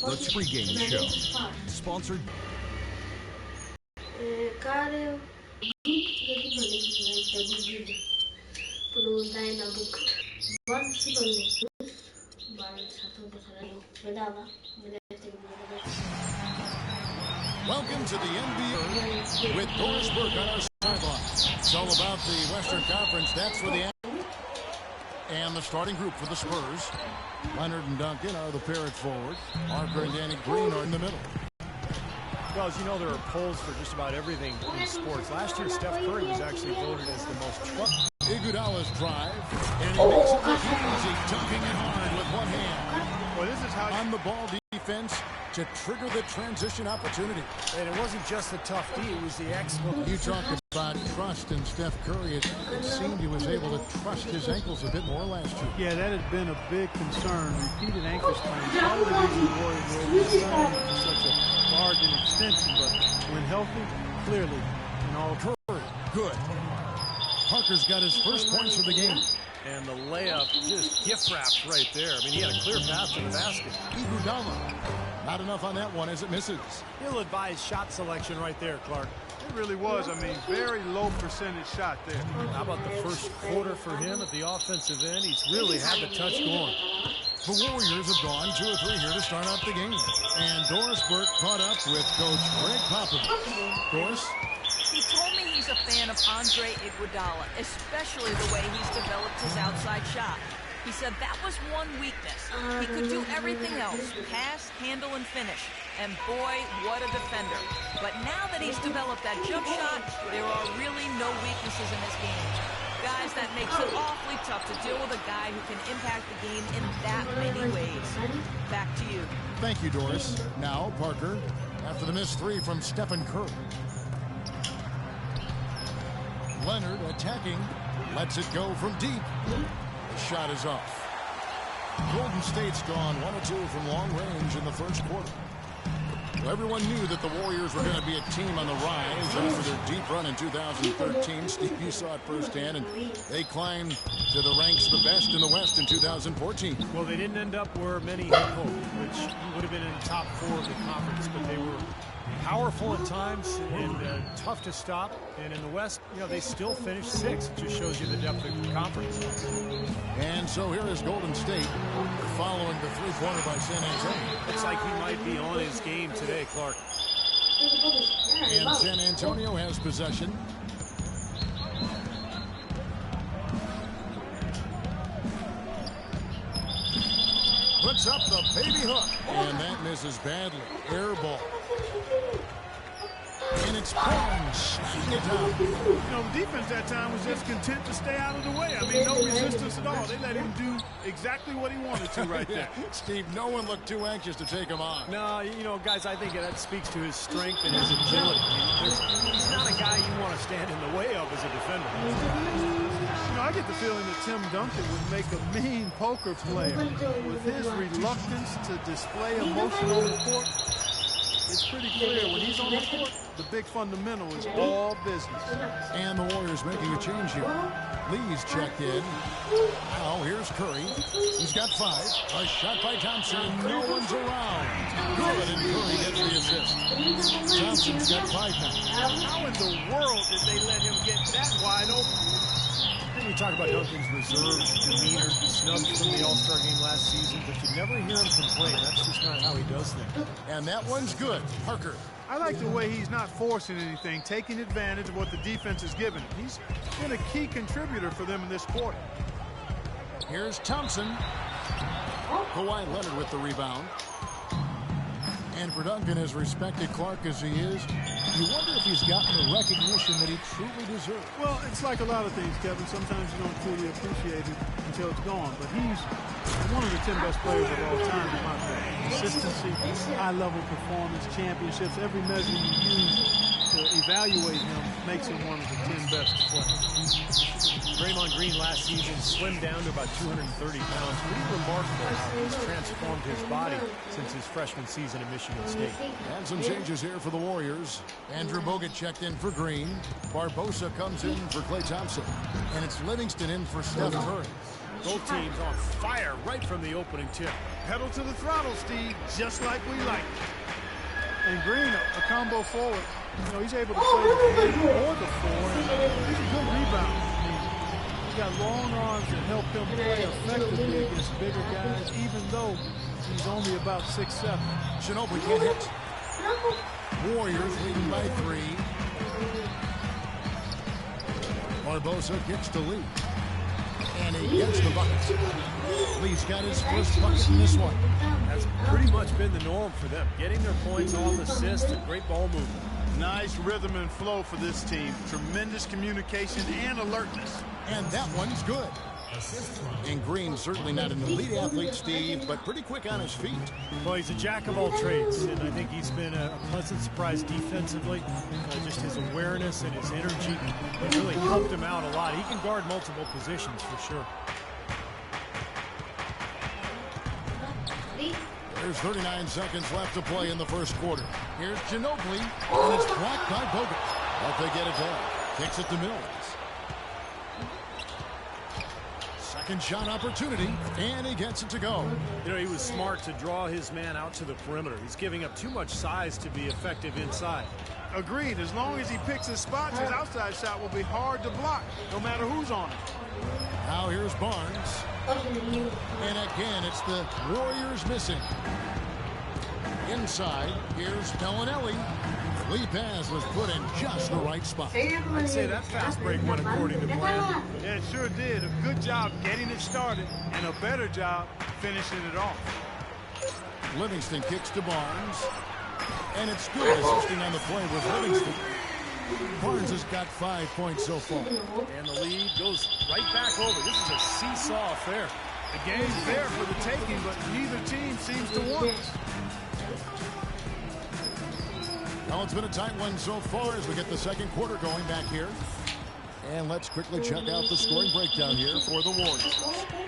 The pregame show, sponsored. Cara, Welcome to the NBA with Doris Burke on our sideline. It's all about the Western Conference. That's for the and the starting group for the Spurs. Leonard and Duncan are the pair at forward. Parker and Danny Green are in the middle. Well, as you know, there are polls for just about everything in sports. Last year, Steph Curry was actually voted as the most trusted. Iguodala's drive, and he makes it look easy, dunking it hard with one hand. Well, this is how on the ball defense to trigger the transition opportunity. And it wasn't just the tough D, it was the excellent. You talk about trust in Steph Curry. It seemed he was able to trust his ankles a bit more last year. Yeah, that had been a big concern. Repeated ankle sprains. Part of the reason the Warriors were able to sign him for such a large an extension, but when healthy, clearly, in all. Curry, good. Parker's got his first points of the game. And the layup just gift wrapped right there. I mean, he had a clear path to the basket. Iguodala, not enough on that one as it misses. Ill-advised shot selection right there, Clark. It really was. I mean, very low percentage shot there. How about the first quarter for him at the offensive end? He's really had the touch going. The Warriors have gone 2 or 3 here to start out the game. And Doris Burke caught up with Coach Greg Popovich. Doris? He told me he's a fan of Andre Iguodala, especially the way he's developed his outside shot. He said that was one weakness. He could do everything else, pass, handle, and finish. And boy, what a defender. But now that he's developed that jump shot, there are really no weaknesses in his game. Guys, that makes it awfully tough to deal with a guy who can impact the game in that many ways. Back to you. Thank you, Doris. Now, Parker, after the missed 3 from Stephen Curry. Leonard attacking, lets it go from deep. The shot is off. Golden State's gone 1 or 2 from long range in the first quarter. Well, everyone knew that the Warriors were going to be a team on the rise after their deep run in 2013. Steve, you saw it firsthand, and they climbed to the ranks of the best in the West in 2014. Well, they didn't end up where many had hoped, which would have been in the top 4 of the conference, but they were powerful at times and tough to stop. And in the West, you know, they still finished 6th. It just shows you the depth of the conference. And so here is Golden State following the 3-pointer by San Antonio. Looks like he might be on his game today, Clark. And San Antonio has possession. Puts up the baby hook. And that misses badly. Air ball. And it's Brown sliding it down. You know, the defense that time was just content to stay out of the way. I mean, no resistance at all. They let him do exactly what he wanted to right there. Steve, no one looked too anxious to take him on. No, you know, guys, I think that speaks to his strength and his agility. He's not a guy you want to stand in the way of as a defender. You know, I get the feeling that Tim Duncan would make a mean poker player. With his reluctance to display emotion on the court, it's pretty clear when he's on the court, the big fundamental is all business. And the Warriors making a change here. Lee's checked in. Now here's Curry. He's got 5. A shot by Thompson. No one's around. Good, and Curry gets the assist. Thompson's got 5 now. How in the world did they let him get that wide open? You talk about Duncan's reserved demeanor, snubbed from the All-Star game last season, but you never hear him complain. That's just not how he does things. And that one's good. Parker. I like the way he's not forcing anything, taking advantage of what the defense has given him. He's been a key contributor for them in this quarter. Here's Thompson. Kawhi Leonard with the rebound. And for Duncan, as respected Clark as he is, you wonder if he's gotten the recognition that he truly deserves. Well, it's like a lot of things, Kevin. Sometimes you don't truly appreciate it until it's gone. But he's one of the 10 best players of all time, in my opinion. Consistency, high-level performance, championships, every measure you use to evaluate him makes him one of the 10 best players. Draymond Green last season slimmed down to about 230 pounds. Pretty remarkable how he's transformed his body since his freshman season at Michigan State. And some changes here for the Warriors. Andrew Bogut checked in for Green. Barbosa comes in for Klay Thompson. And it's Livingston in for Steph Curry. Both teams on fire right from the opening tip. Pedal to the throttle, Steve, just like we like. And Green, a combo forward. You know, he's able to play the 3 or the 4. And he's a good rebounder. He's got long arms that help him play effectively against bigger guys, even though he's only about 6'7". Ginobili can't hit. Warriors leading by 3. Barbosa kicks to Lee. And he gets the bucket. Lee's got his first bucket in this one. That's pretty much been the norm for them. Getting their points off assists and great ball movement. Nice rhythm and flow for this team. Tremendous communication and alertness. And that one's good. And Green certainly not an elite athlete, Steve, but pretty quick on his feet. Well, he's a jack of all trades, and I think he's been a pleasant surprise defensively. Just his awareness and his energy have really helped him out a lot. He can guard multiple positions for sure. There's 39 seconds left to play in the first quarter. Here's Ginobili, and it's blocked by Bogut. But they get it back. Kicks it to Mills. Second shot opportunity, and he gets it to go. You know, he was smart to draw his man out to the perimeter. He's giving up too much size to be effective inside. Agreed. As long as he picks his spots, his outside shot will be hard to block, no matter who's on it. Now here's Barnes. And again, it's the Warriors missing. Inside, here's Bellinelli. Lee pass was put in just the right spot. I'd say that fast break went according to plan. Yeah, it sure did. A good job getting it started, and a better job finishing it off. Livingston kicks to Barnes. And it's good. Assisting on the play was Livingston. Barnes has got 5 points so far. And the lead goes right back over. This is a seesaw affair. The game's there for the taking, but neither team seems to want it. Well, it's been a tight one so far as we get the second quarter going back here. And let's quickly check out the scoring breakdown here for the Warriors.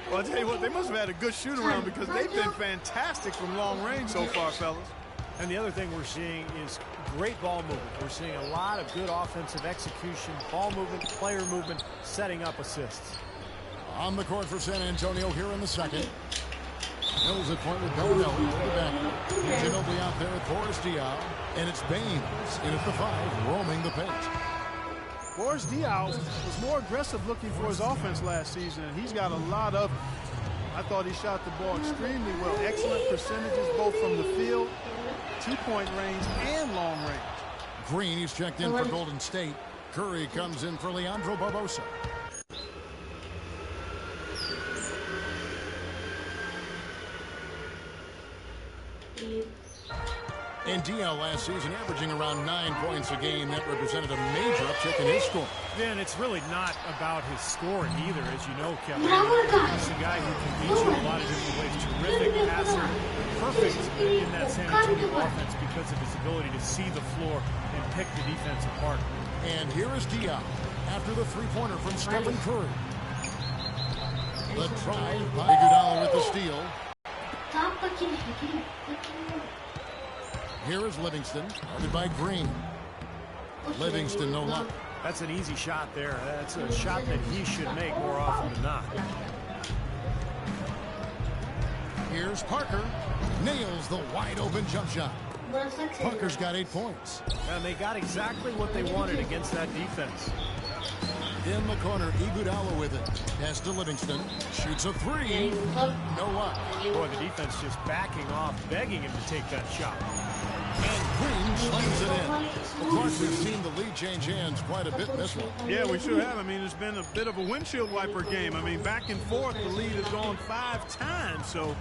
Well, I'll tell you what, they must have had a good shoot-around because they've been fantastic from long range so far, fellas. And the other thing we're seeing is great ball movement. We're seeing a lot of good offensive execution, ball movement, player movement, setting up assists. On the court for San Antonio here in the second. Mills at point with Bellinelli with the back. Ginobili out there with Boris Diaw. And it's Baines in at the 5, roaming the paint. Boris Diaw was more aggressive looking for his offense last season, and he's got a lot of it. I thought he shot the ball extremely well. Excellent percentages both from the field, two-point range, and long range. Green, he's checked in for Golden State. Curry comes in for Leandro Barbosa. And Diaw last season averaging around 9 points a game. That represented a major uptick in his score. Then it's really not about his scoring either, as you know, Kevin. He's a guy who can beat you in a lot of different ways. Terrific passer, perfect in that San Antonio offense because of his ability to see the floor and pick the defense apart. And here is Diaw after the three-pointer from Stephen Curry. The try by Iguodala with the steal. Here is Livingston, guarded by Green. Livingston, no luck. That's an easy shot there. That's a shot that he should make more often than not. Here's Parker. Nails the wide-open jump shot. Parker's got 8 points. And they got exactly what they wanted against that defense. In the corner, Iguodala with it. Pass to Livingston. Shoots a 3. No luck. Boy, the defense just backing off, begging him to take that shot. And Green slams it in. Of course, we've seen the lead change hands quite a bit in this one. Yeah, we sure have. I mean, it's been a bit of a windshield wiper game. I mean, back and forth, the lead has gone 5 times, so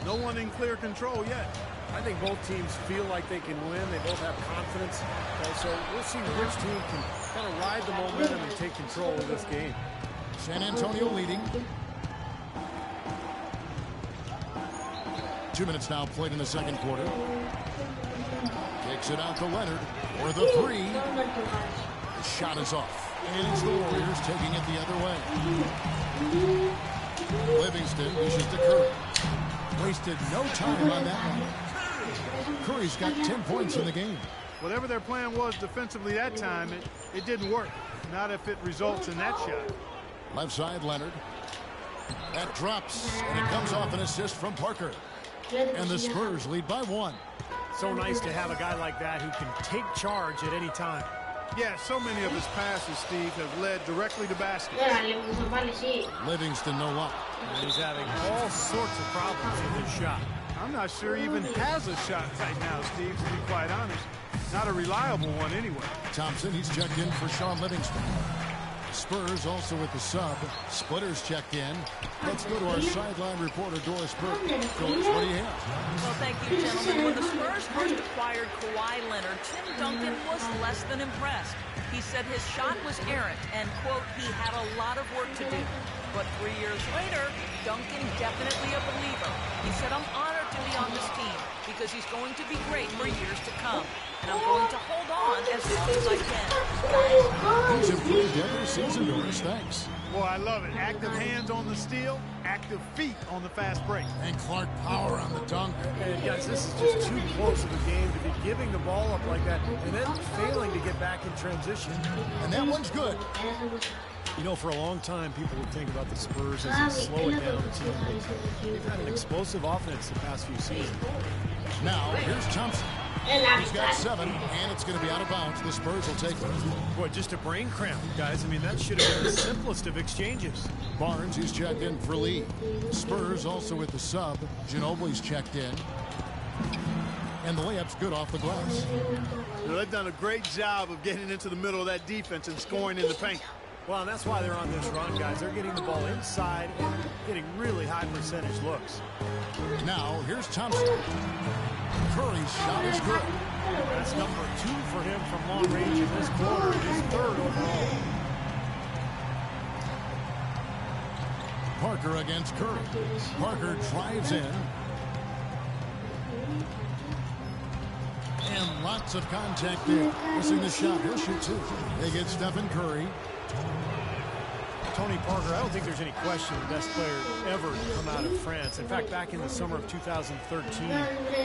no one in clear control yet. I think both teams feel like they can win. They both have confidence. So we'll see which team can kind of ride the momentum and take control of this game. San Antonio leading. 2 minutes now played in the second quarter. Kicks it out to Leonard for the 3. The shot is off. And it's the Warriors taking it the other way. Livingston dishes to Curry. Wasted no time on that one. Curry's got 10 points in the game. Whatever their plan was defensively that time, it didn't work. Not if it results in that shot. Left side, Leonard. That drops, and it comes off an assist from Parker. And the Spurs lead by 1. So nice to have a guy like that who can take charge at any time. Yeah, so many of his passes, Steve, have led directly to baskets. Livingston no luck. And he's having all sorts of problems with his shot. I'm not sure he even has a shot right now, Steve, to be quite honest. Not a reliable one anyway. Thompson, he's checked in for Sean Livingston. Spurs also with the sub. Splitters checked in. Let's go to our sideline reporter, Doris Burke. Doris, what do you have? Well, thank you, gentlemen. When the Spurs first acquired Kawhi Leonard, Tim Duncan was less than impressed. He said his shot was errant and, quote, he had a lot of work to do. But 3 years later, Duncan definitely a believer. He said, I'm honored to be on this team because he's going to be great for years to come. And I'm going to hold on as long as I can. He's improved every season, Doris. Thanks. Boy, I love it. Active hands on the steal, active feet on the fast break. And Clark power on the dunk. And guys, this is just too close of a game to be giving the ball up like that and then failing to get back in transition. And that one's good. You know, for a long time, people would think about the Spurs as a slow-it-down team. They've had an explosive offense the past few seasons. Now, here's Thompson. He's got 7, and it's going to be out of bounds. The Spurs will take it. Boy, just a brain cramp, guys. I mean, that should have been the simplest of exchanges. Barnes, he's checked in for Lee. Spurs also with the sub. Ginobili's checked in. And the layup's good off the glass. They've done a great job of getting into the middle of that defense and scoring in the paint. Well, and that's why they're on this run, guys. They're getting the ball inside and getting really high percentage looks. Now, here's Thompson. Curry's shot is good. That's number 2 for him from long range in this quarter. His 3rd overall. Parker against Curry. Parker drives in. And lots of contact there. Missing the shot. He'll shoot 2. They get Stephen Curry. Tony Parker, I don't think there's any question the best player ever to come out of France. In fact, back in the summer of 2013,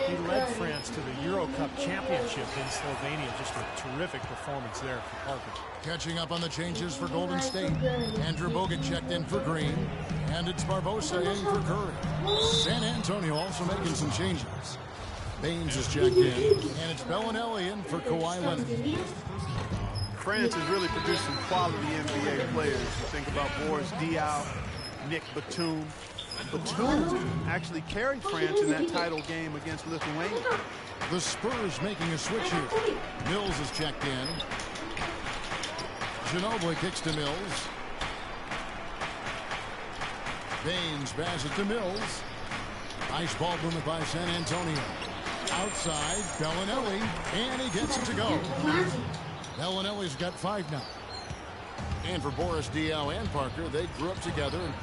he led France to the Euro Cup championship in Slovenia. Just a terrific performance there for Parker. Catching up on the changes for Golden State. Andrew Bogut checked in for Green. And it's Barbosa in for Curry. San Antonio also making some changes. Baines is checked in. And it's Bellinelli in for Kawhi Leonard. France has really produced some quality NBA players. You think about Boris Diaw, Nick Batum. Batum actually carried France in that title game against Lithuania. The Spurs making a switch here. Mills is checked in. Ginobili kicks to Mills. Baines passes it to Mills. Nice ball movement by San Antonio. Outside, Bellinelli, and he gets it to go. Bellinelli's got 5 now. And for Boris Diaw and Parker, they grew up together. And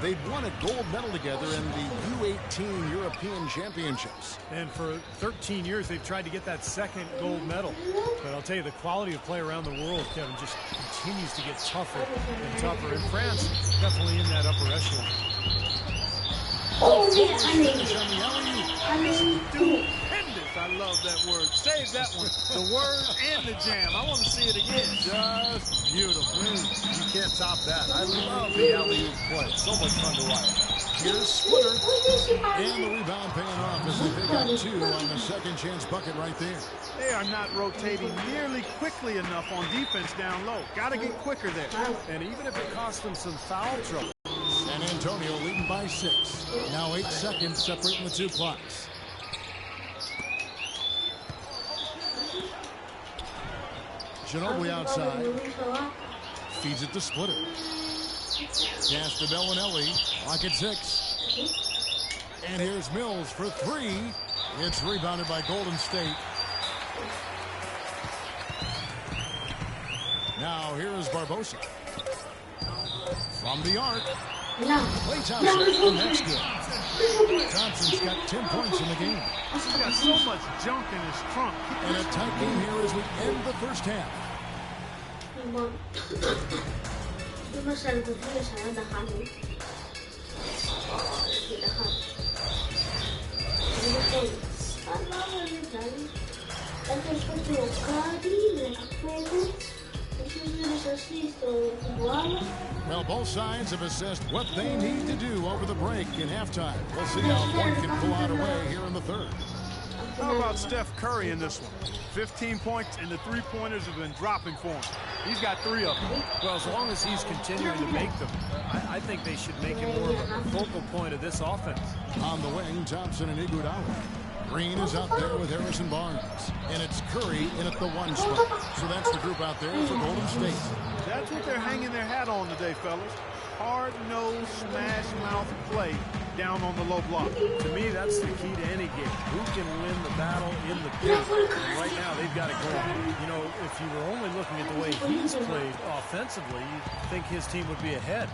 they'd won a gold medal together in the U18 European Championships. And for 13 years, they've tried to get that 2nd gold medal. But I'll tell you, the quality of play around the world, Kevin, just continues to get tougher and tougher. And France definitely in that upper echelon. Stupendous. I love that word. Save that one. The word and the jam. I want to see it again. Just beautiful. You can't top that. I love the alley-oop play. So much fun to watch. Here's Splitter. And the rebound paying off as they pick up 2 on the second chance bucket right there. They are not rotating nearly quickly enough on defense down low. Got to get quicker there. And even if it costs them some foul trouble. San Antonio leading by 6. Now 8 seconds separating the 2 clocks. Ginobili outside. Feeds it to Splitter. Pass to Bellinelli. Clock at 6. And here's Mills for 3. It's rebounded by Golden State. Now here is Barbosa. From the arc. Clay Thompson, and that's good. Thompson's got 10 points in the game. He's got so much junk in his trunk. And a tight game here as we end the first half. Entonces, Well, both sides have assessed what they need to do over the break in halftime. We'll see how one can pull out away here in the third. How about Steph Curry in this one? 15 points, and the three-pointers have been dropping for him. He's got 3 of them. Well, as long as he's continuing to make them, I think they should make him more of a focal point of this offense. On the wing, Thompson and Iguodala. Green is out there with Harris and Barnes. And it's Curry in at the 1 spot. So that's the group out there for Golden State. That's what they're hanging their hat on today, fellas. Hard-nosed, smash-mouth play down on the low block. To me, that's the key to any game. Who can win the battle in the paint? Right now, they've got it going. You know, if you were only looking at the way he's played offensively, you'd think his team would be ahead.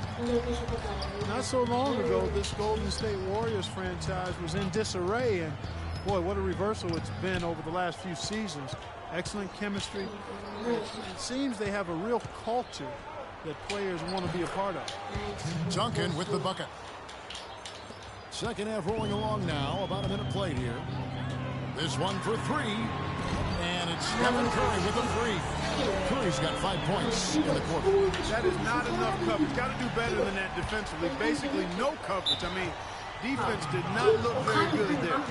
Not so long ago, this Golden State Warriors franchise was in disarray, and boy, what a reversal it's been over the last few seasons. Excellent chemistry. It seems they have a real culture that players want to be a part of. Duncan with the bucket. Second half rolling along now. About a minute played here. This one for 3. And it's Stephen Curry with a 3. Curry's got 5 points in the quarter. That is not enough coverage. Got to do better than that defensively. Basically no coverage. I mean, defense did not look very good there.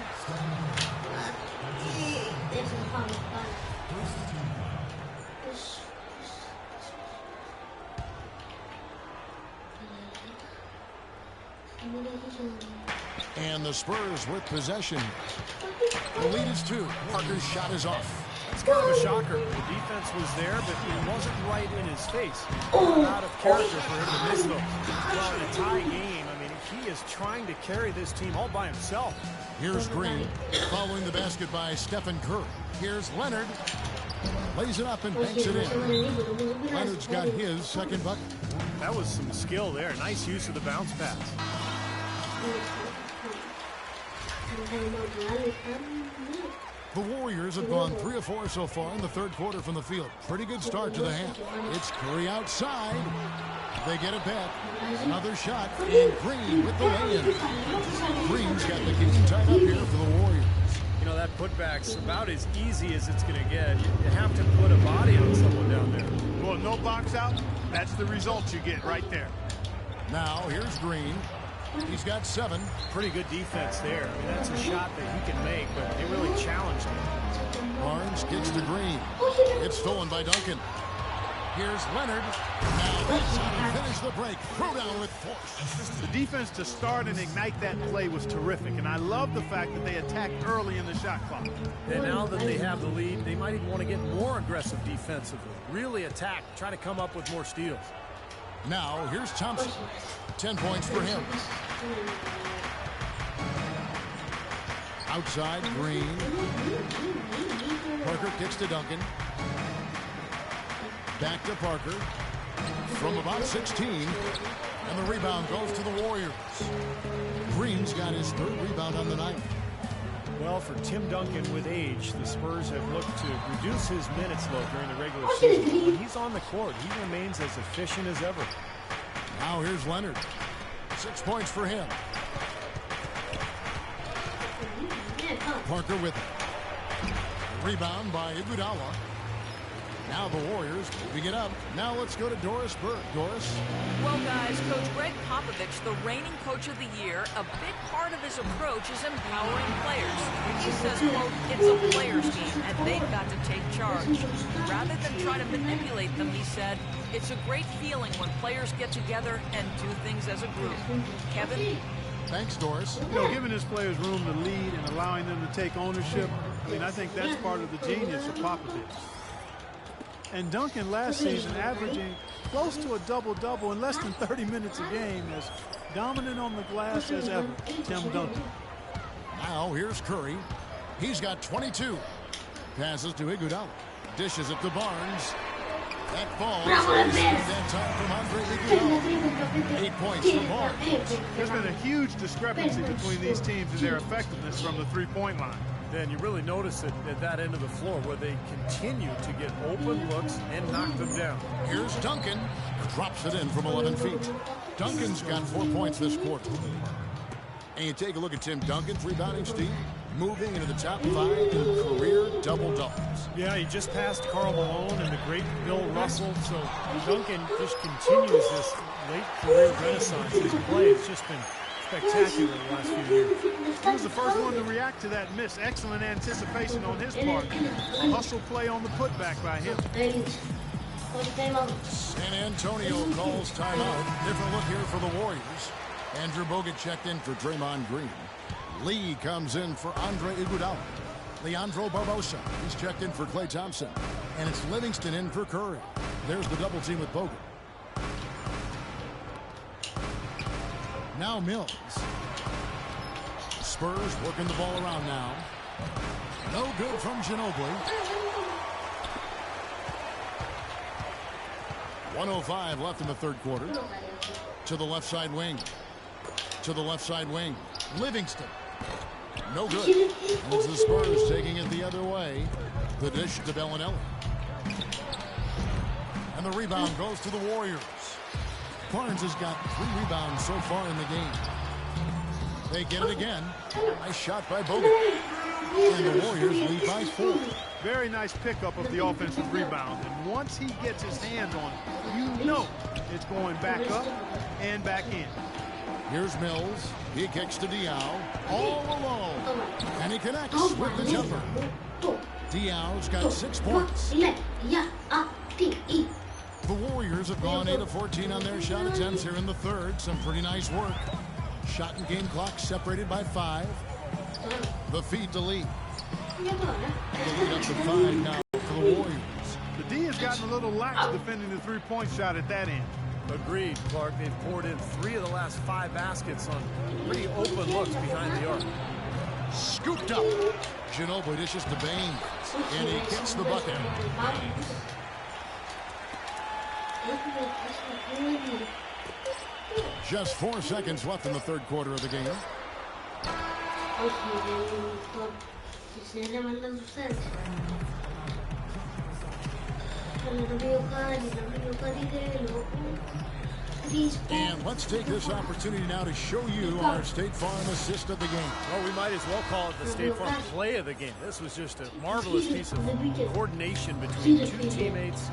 And the Spurs with possession. The lead is 2. Parker's shot is off. It's kind of a shocker. The defense was there, but it wasn't right in his face. Out of character for him to miss those. Well, in a tie game, I mean, he is trying to carry this team all by himself. Here's Green following the basket by Stephen Curry. Here's Leonard. Lays it up and banks it in. Leonard's got his second bucket. That was some skill there. Nice use of the bounce pass. The Warriors have gone 3 of 4 so far in the third quarter from the field. Pretty good start to the half. It's Curry outside. They get it back. Another shot. And Green with the lay-in. Green's got the game tied up here for the Warriors. You know, that putback's about as easy as it's going to get. You have to put a body on someone down there. Well, no box out. That's the result you get right there. Now, here's Green. He's got 7. Pretty good defense there. I mean, that's a shot that he can make, but they really challenged him. Barnes gets to Green. It's stolen by Duncan. Here's Leonard. Now that's how to finish the break. Throw down with force. The defense to start and ignite that play was terrific, and I love the fact that they attacked early in the shot clock. And now that they have the lead, they might even want to get more aggressive defensively. Really attack, try to come up with more steals. Now, here's Thompson. 10 points for him. Outside, Green. Parker kicks to Duncan. Back to Parker. From about 16. And the rebound goes to the Warriors. Green's got his 3rd rebound on the night. Well, for Tim Duncan with age, the Spurs have looked to reduce his minutes load during the regular season. When he's on the court, he remains as efficient as ever. Now here's Leonard. 6 points for him. Parker with it. Rebound by Iguodala. Now the Warriors moving it up. Now let's go to Doris Burke. Doris. Well, guys, Coach Greg Popovich, the reigning coach of the year, a big part of his approach is empowering players. He says, quote, it's a players' game, and they've got to take charge. Rather than try to manipulate them, he said, it's a great feeling when players get together and do things as a group. Kevin? Thanks, Doris. You know, giving his players room to lead and allowing them to take ownership, I mean, I think that's part of the genius of Popovich. And Duncan last season averaging close to a double-double in less than 30 minutes a game, as dominant on the glass as ever, Tim Duncan. Now here's Curry. He's got 22. Passes to Iguodala. Dishes it to Barnes. That falls. That time from Andre Iguodala. 8 points for Barnes. There's been a huge discrepancy between these teams and their effectiveness from the three-point line. Then you really notice it at that end of the floor where they continue to get open looks and knock them down. Here's Duncan. Drops it in from 11 feet. Duncan's got 4 points this quarter. And you take a look at Tim Duncan's rebounding, Steve. moving into the top 5 in career double-doubles. Yeah, he just passed Karl Malone and the great Bill Russell. So Duncan just continues this late career renaissance. His play has just been spectacular the last few years. He was the first one to react to that miss. Excellent anticipation on his part. A hustle play on the putback by him. San Antonio calls timeout. Different look here for the Warriors. Andrew Bogut checked in for Draymond Green. Lee comes in for Andre Iguodala. Leandro Barbosa, he's checked in for Klay Thompson. And it's Livingston in for Curry. There's the double team with Bogut. Now Mills. Spurs working the ball around now. No good from Ginobili. 1:05 left in the third quarter. To the left side wing. To the left side wing. Livingston. No good. And it's the Spurs taking it the other way. The dish to Bellinelli. And the rebound goes to the Warriors. Barnes has got 3 rebounds so far in the game. They get it again. Nice shot by Bogut. And the Warriors lead by 4. Very nice pickup of the offensive rebound. And once he gets his hands on it, you know it's going back up and back in. Here's Mills. He kicks to Diaw. All alone. And he connects with the jumper. Diaw's got 6 points. The Warriors have gone 8 of 14 on their shot attempts here in the third. Some pretty nice work. Shot and game clock separated by 5. The feed to Lee. The lead up to 5 now for the Warriors. The D has gotten a little lax defending the three-point shot at that end. Agreed, Clark. They've poured in 3 of the last 5 baskets on pretty open looks behind the arc. Scooped up. Ginobili dishes to Baines. And he gets the bucket. Just 4 seconds left in the third quarter of the game. And let's take this opportunity now to show you our State Farm assist of the game. Well, we might as well call it the State Farm play of the game. This was just a marvelous piece of coordination between 2 teammates,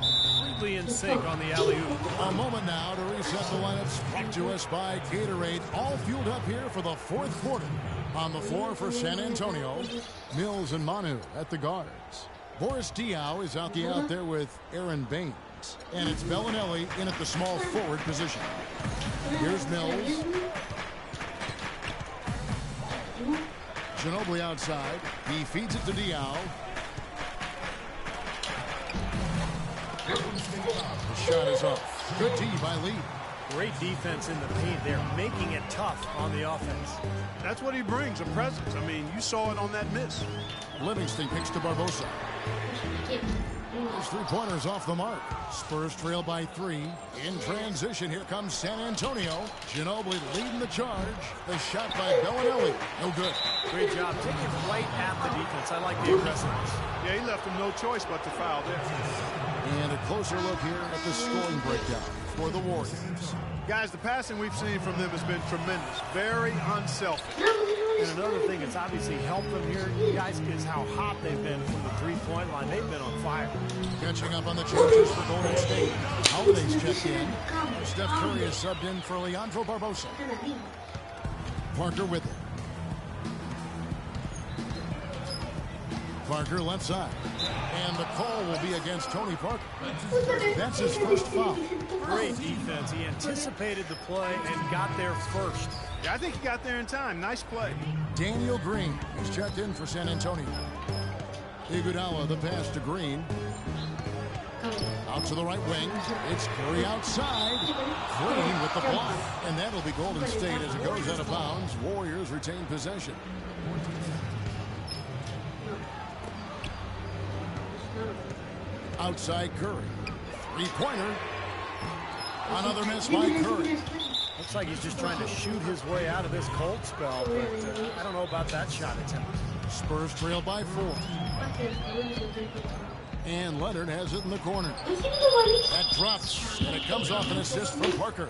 completely in sync on the alley-oop. A moment now to reset the lineups brought to us by Gatorade. All fueled up here for the fourth quarter. On the floor for San Antonio, Mills and Manu at the guards. Boris Diaw is out there with Aaron Baines. And it's Bellinelli in at the small forward position. Here's Mills. Ginobili outside. He feeds it to Diaw. The shot is off. Good D by Lee. Great defense in the paint. They're making it tough on the offense. That's what he brings, a presence. I mean, you saw it on that miss. Livingston kicks to Barbosa. His 3-pointers off the mark. Spurs trail by 3. In transition, here comes San Antonio. Ginobili leading the charge. The shot by Bellinelli. No good. Great job taking right at the defense. I like the aggressiveness. Yeah, he left him no choice but to foul there. And a closer look here at the scoring breakdown for the Warriors. Guys, the passing we've seen from them has been tremendous. Very unselfish. And another thing that's obviously helped them here, you guys, is how hot they've been from the 3-point line. They've been on fire. Catching up on the changes for Golden State. Holiday's checked in. Steph Curry is subbed in for Leandro Barbosa. Parker with it. Parker left side. And the call will be against Tony Parker. That's his first foul. Great defense. He anticipated the play and got there first. Yeah, I think he got there in time. Nice play. Daniel Green is checked in for San Antonio. Iguodala, the pass to Green. Out to the right wing. It's Curry outside. Green with the block. And that'll be Golden State as it goes out of bounds. Warriors retain possession. Outside Curry. 3-pointer. Another miss by Curry. Looks like he's just trying to shoot his way out of this cold spell, but I don't know about that shot attempt. Spurs trail by 4. And Leonard has it in the corner. That drops, and it comes off an assist from Parker.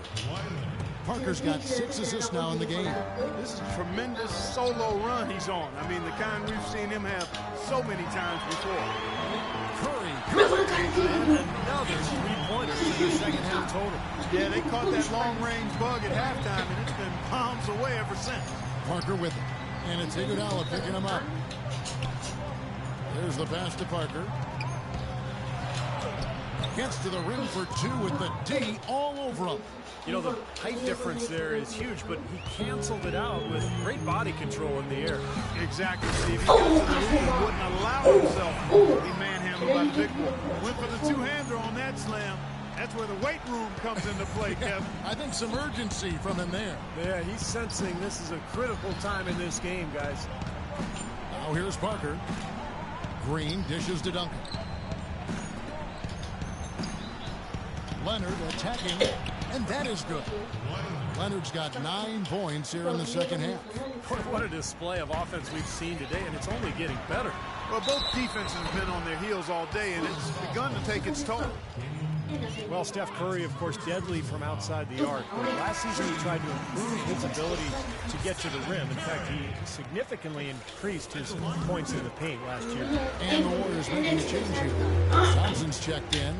Parker's got 6 assists now in the game. This is a tremendous solo run he's on. I mean, the kind we've seen him have so many times before. Curry. And another three-pointer to the second half total. Yeah, they caught that long-range bug at halftime, and it's been palms away ever since. Parker with it. And it's Iguodala picking him up. There's the pass to Parker. Gets to the rim for 2 with the D all over him. You know, the height difference there is huge, but he canceled it out with great body control in the air. Exactly, Steve. He got to the hoop and wouldn't allow himself to be manhandled by the big boy. Went for the two-hander on that slam. That's where the weight room comes into play, Kevin. I think some urgency from him there. Yeah, he's sensing this is a critical time in this game, guys. Now here's Parker. Green dishes to Duncan. Leonard attacking, and that is good. Leonard's got 9 points here in the second half. What a display of offense we've seen today, and it's only getting better. Well, both defenses have been on their heels all day, and it's begun to take its toll. Well, Steph Curry, of course, deadly from outside the arc. But last season, he tried to improve his ability to get to the rim. In fact, he significantly increased his points in the paint last year. And the Warriors making a change here. Thompson's checked in.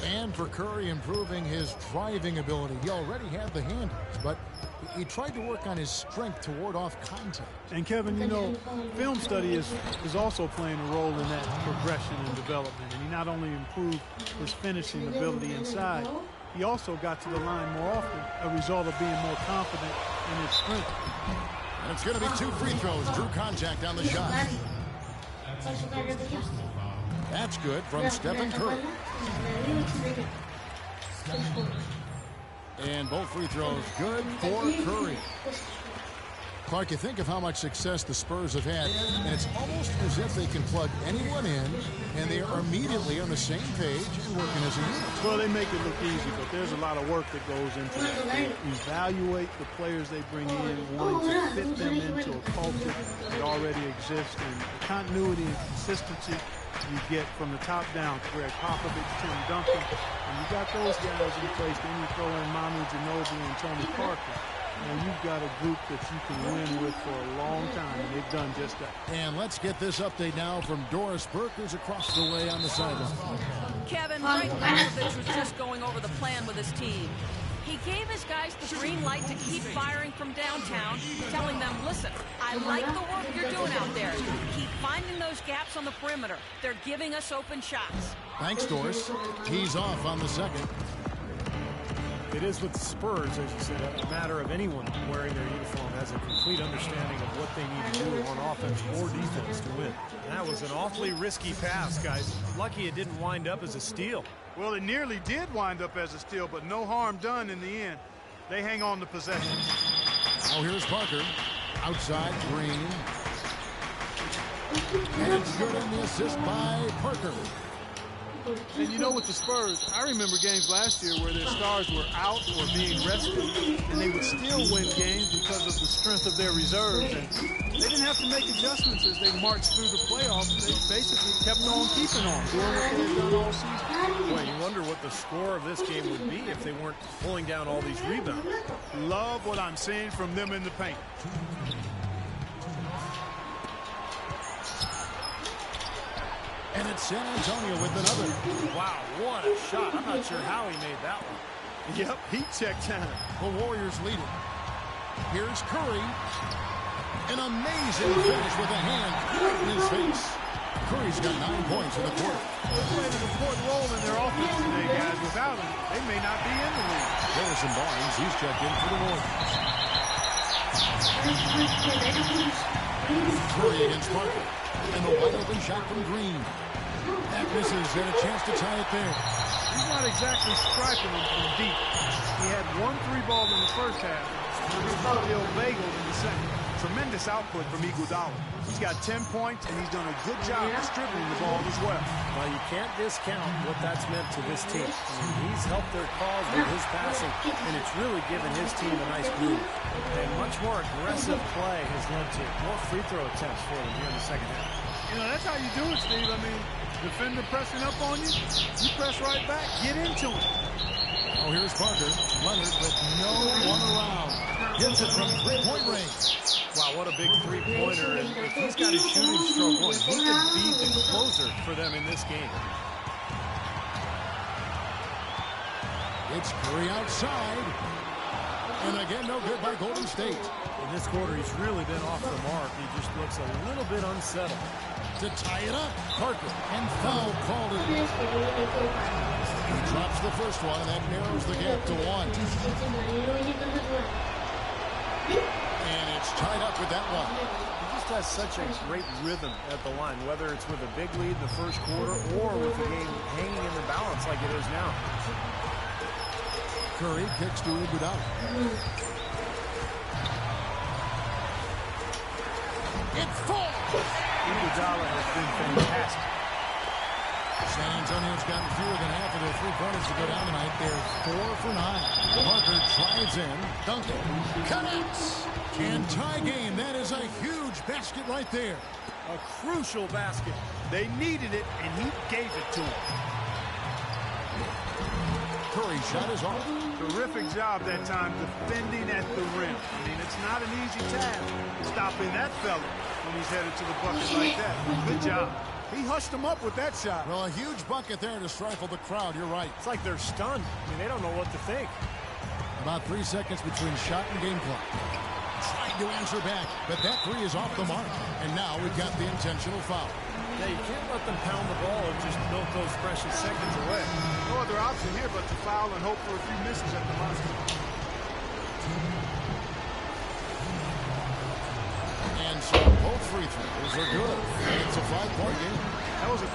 And for Curry, improving his driving ability. He already had the handles, but he tried to work on his strength to ward off contact. And Kevin, you know, film study is also playing a role in that progression and development. And he not only improved his finishing ability inside, he also got to the line more often, a result of being more confident in his strength. And it's going to be 2 free throws. Drew contact on the shot. That's good from Stephen Curry. And both free throws good for Curry. Clark, you think of how much success the Spurs have had, and it's almost as if they can plug anyone in, and they are immediately on the same page and working as a unit. Well, they make it look easy, but there's a lot of work that goes into it. They evaluate the players they bring in, wanting to fit them into a culture that already exists, and the continuity and consistency you get from the top down. Greg Popovich, Tim Duncan, and you got those guys in place. Then you throw in Manu Ginobili and Tony Parker. And you've got a group that you can win with for a long time, and they've done just that. And let's get this update now from Doris Burke, who's across the way on the sideline. Kevin, Greg Popovich was just going over the plan with his team. He gave his guys the green light to keep firing from downtown, telling them, listen, I like the work you're doing out there. Keep finding those gaps on the perimeter. They're giving us open shots. Thanks, Doris. He's off on the second. It is with the Spurs, as you said, a matter of anyone wearing their uniform has a complete understanding of what they need to do on offense or defense to win. That was an awfully risky pass, guys. Lucky it didn't wind up as a steal. Well, it nearly did wind up as a steal, but no harm done in the end. They hang on to possession. Now here's Parker. Outside, Green. And it's good on the assist by Parker. And you know, with the Spurs, I remember games last year where their stars were out or being rested, and they would still win games because of the strength of their reserves. And they didn't have to make adjustments as they marched through the playoffs. They basically kept on keeping on, doing what they had done all season. Boy, you wonder what the score of this game would be if they weren't pulling down all these rebounds. Love what I'm seeing from them in the paint. And it's San Antonio with another. Wow, what a shot. I'm not sure how he made that one. Yep, heat check time. The Warriors lead it. Here's Curry. An amazing finish with a hand right in his face. Curry's got 9 points in the quarter. They're playing an important role in their offense today, guys. Without him, they may not be in the league. Harrison Barnes, he's checked in for the Warriors. Curry against Parker. And the wide open shot from Green. That misses, and a chance to tie it there. He's not exactly striking them from deep. He had 1 3-ball in the first half, and he still bageled in the second. Tremendous output from Iguodala. He's got 10 points, and he's done a good job distributing the ball as well. Well, you can't discount what that's meant to this team. I mean, he's helped their cause with his passing, and it's really given his team a nice groove. And much more aggressive play has led to more free throw attempts for them here in the second half. You know, that's how you do it, Steve. I mean, defender pressing up on you, you press right back, get into it. Oh, here's Parker. Leonard with no one around. Hits it from three-point range. Wow, what a big three-pointer. And if he's got his shooting stroke going, he could be the closer for them in this game. It's Curry outside. And again, no good by Golden State. In this quarter, he's really been off the mark. He just looks a little bit unsettled. To tie it up, Parker, and foul called it. He drops the first one, and that narrows the gap to one. And it's tied up with that one. He just has such a great rhythm at the line, whether it's with a big lead in the first quarter or with the game hanging in the balance like it is now. Curry kicks to Iguodala. It falls. Iguodala has been fantastic. San Antonio's gotten fewer than half of their three-pointers to go down tonight. They're 4 for 9. Parker drives in. Duncan connects. And tie game. That is a huge basket right there. A crucial basket. They needed it, and he gave it to them. Curry shot is off. Terrific job that time defending at the rim. I mean, it's not an easy task stopping that fella when he's headed to the bucket like that. Good job. He hushed him up with that shot. Well, a huge bucket there to stifle the crowd. You're right. It's like they're stunned. I mean, they don't know what to think. About 3 seconds between shot and game clock. Trying to answer back, but that three is off the mark. And now we've got the intentional foul. Yeah, you can't let them pound the ball and just milk those precious seconds away. No other option here but to foul and hope for a few misses at the line. And so both free throws are good. And it's a 5-point game. That was a